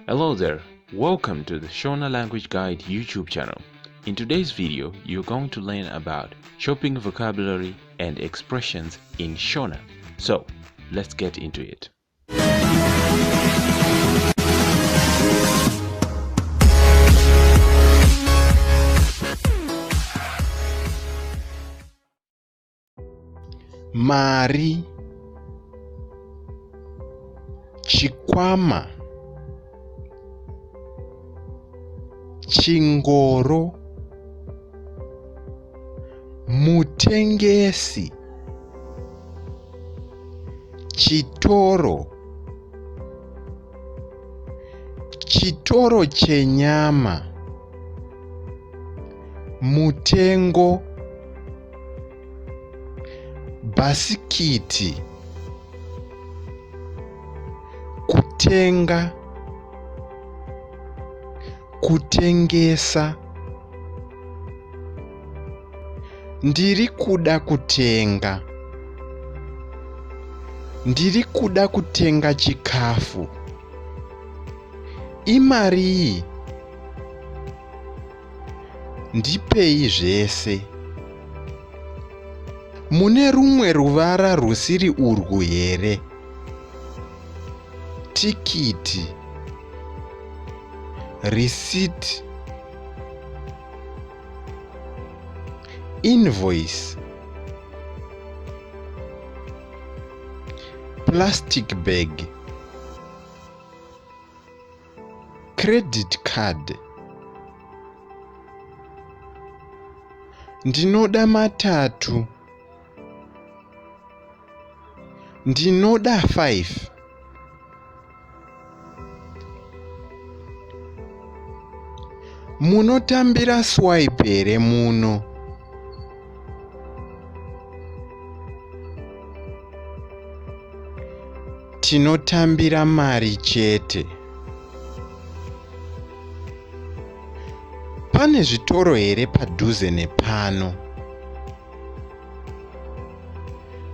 Hello there, welcome to the Shona Language Guide YouTube channel. In today's video, you're going to learn about shopping vocabulary and expressions in Shona. So, let's get into it. Mari, chikwama, chingoro, mutengesi, chitoro, chitoro chenyama, mutengo, bhasikiti, kutenga, kutengesa, ndiri kuda kutenga, ndiri kuda kutenga chikafu, imari, ndipei zvese. Mune rumwe ruvara rusiri urwu here? Tikiti, receipt, invoice, plastic bag, credit card. Ndinoda matatu. Ndinoda 5. Munotambira swipe here muno? Tinotambira mari chete. Pane zvitoro here padhuze nepano?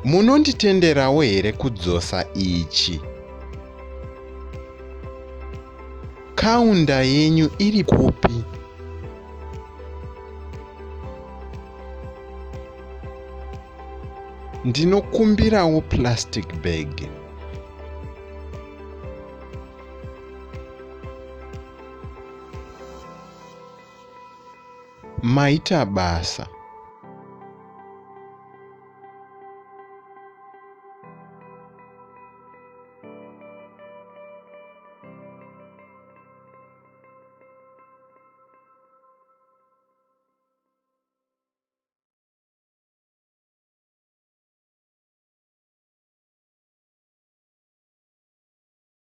Munonditenderawo here kudzosa ichi? Kaunda yenyu iri kupi? Ndinokumbirawo plastic bag. Maita basa.